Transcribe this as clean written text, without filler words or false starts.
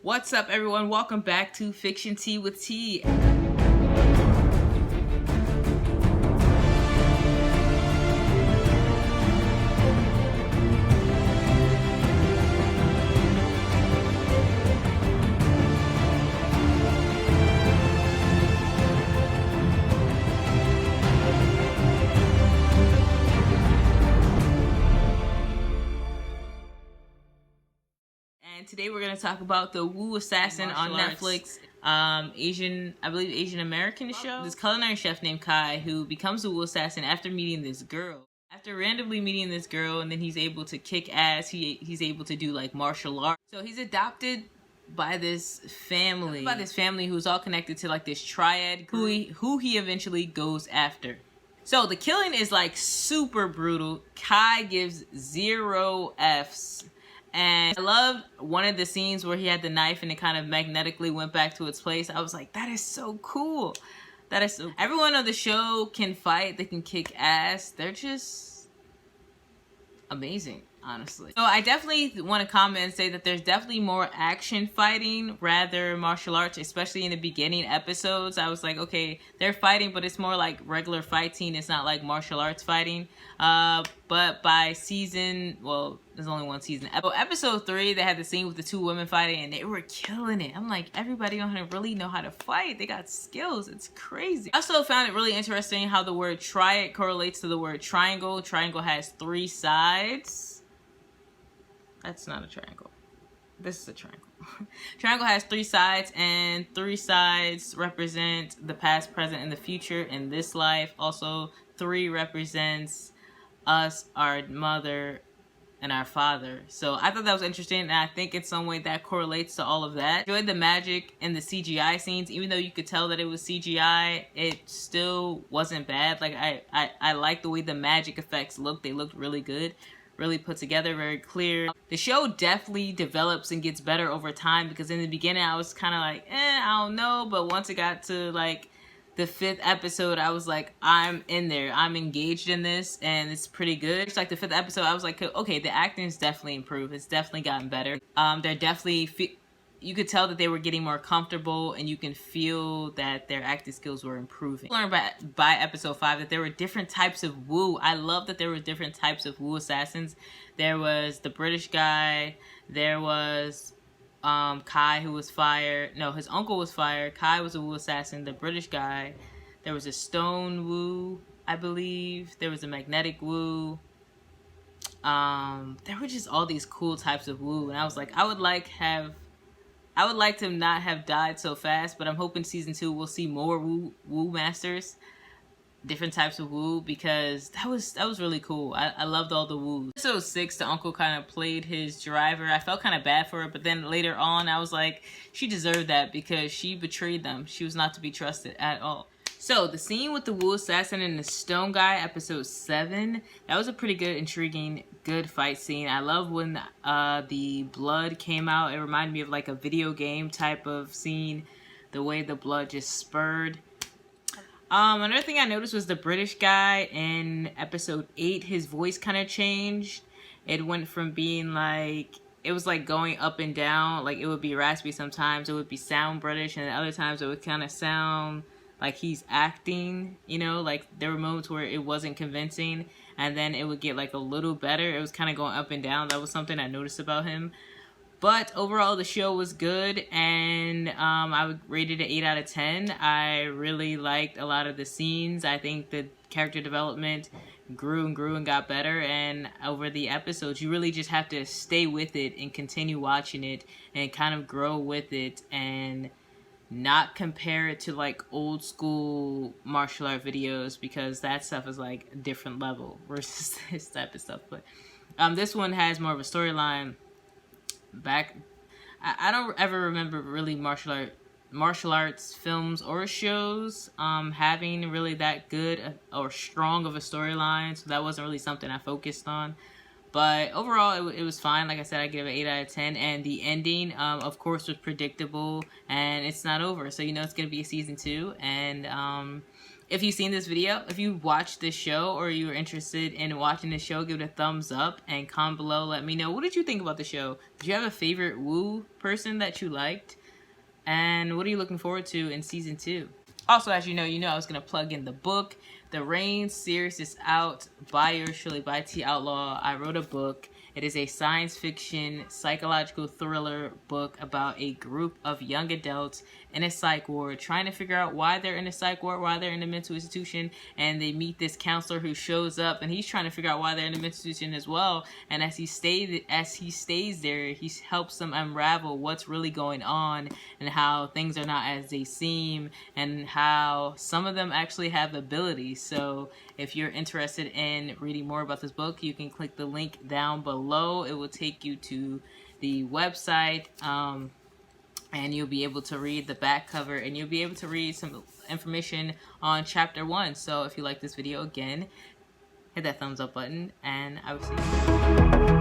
What's up, everyone? Welcome back to Fiction Tea with Tea. And today we're going to talk about the wuassassin on Netflix. I believe Asian American show. This culinary chef named Kai who becomes a wuassassin after meeting this girl. After randomly meeting this girl, and then he's able to kick ass. He's able to do like martial arts. So he's adopted by this family. Who's all connected to like this triad group who he eventually goes after. So the killing is like super brutal. Kai gives 0 Fs. And I loved one of the scenes where he had the knife and it kind of magnetically went back to its place. I was like, that is so cool. That is so cool. Everyone on the show can fight. They can kick ass. They're just amazing, honestly. So I definitely want to comment and say that there's definitely more action fighting rather martial arts, especially in the beginning episodes. I was like, okay, they're fighting, but it's more like regular fighting. It's not like martial arts fighting. But by there's only one season. Episode 3, they had the scene with the 2 women fighting and they were killing it. I'm like, everybody on here really know how to fight. They got skills. It's crazy. I also found it really interesting how the word triad correlates to the word triangle. Triangle has 3 sides. That's not a triangle. This is a triangle. Triangle has 3 sides, and 3 sides represent the past, present, and the future in this life. Also, 3 represents us, our mother, and our father. So I thought that was interesting, and I think in some way that correlates to all of that. I enjoyed the magic and the CGI scenes. Even though you could tell that it was CGI, it still wasn't bad. Like I like the way the magic effects looked. They looked really good, really put together, very clear. The show definitely develops and gets better over time, because in the beginning I was kind of like, I don't know, but once it got to like the 5th episode, I was like, I'm in there. I'm engaged in this, and it's pretty good. It's like the 5th episode, I was like, okay, the acting's definitely improved. It's definitely gotten better. They're definitely, you could tell that they were getting more comfortable, and you can feel that their acting skills were improving. I learned by episode 5 that there were different types of woo. I love that there were different types of woo assassins. There was the British guy. There was Kai, who was fired. No, his uncle was fired. Kai was a woo assassin. The British guy. There was a stone woo, I believe. There was a magnetic woo. There were just all these cool types of woo, and I was like, I would like to not have died so fast, but I'm hoping season 2 we'll see more woo masters, different types of woo, because that was really cool. I loved all the woos. Episode 6, the uncle kind of played his driver. I felt kind of bad for her, but then later on I was like, she deserved that because she betrayed them. She was not to be trusted at all. So the scene with the woo assassin and the stone guy, episode 7, that was a pretty good, intriguing, good fight scene. I love when the blood came out. It reminded me of like a video game type of scene, the way the blood just spurred. Another thing I noticed was the British guy in episode 8, his voice kind of changed. It went from being like, it was like going up and down. Like it would be raspy sometimes, it would be sound British, and other times it would kind of sound like he's acting, you know, like there were moments where it wasn't convincing, and then it would get like a little better. It was kind of going up and down. That was something I noticed about him. But overall, the show was good, and I would rate it an 8 out of 10. I really liked a lot of the scenes. I think the character development grew and got better, and over the episodes, you really just have to stay with it and continue watching it and kind of grow with it and not compare it to like old school martial art videos, because that stuff is like a different level versus this type of stuff. But this one has more of a storyline. I don't ever remember really martial arts films or shows having really that good or strong of a storyline, so that wasn't really something I focused on. But overall, it was fine. Like I said, I give it 8 out of 10. And the ending, of course, was predictable. And it's not over. So, you know, it's going to be a season 2. And If you've seen this video, if you watched this show or you were interested in watching this show, give it a thumbs up and comment below. Let me know, what did you think about the show? Did you have a favorite Woo person that you liked? And what are you looking forward to in season 2? Also, as you know, I was going to plug in the book. The Reign series is out by yours truly, by T Outlaw. I wrote a book. It is a science fiction, psychological thriller book about a group of young adults in a psych ward trying to figure out why they're in a psych ward, why they're in a mental institution, and they meet this counselor who shows up, and he's trying to figure out why they're in a mental institution as well. And as he stays there, he helps them unravel what's really going on and how things are not as they seem, and how some of them actually have abilities. So if you're interested in reading more about this book, you can click the link down below. It will take you to the website, and you'll be able to read the back cover, and you'll be able to read some information on chapter 1. So if you like this video, again, hit that thumbs up button, and I will see you.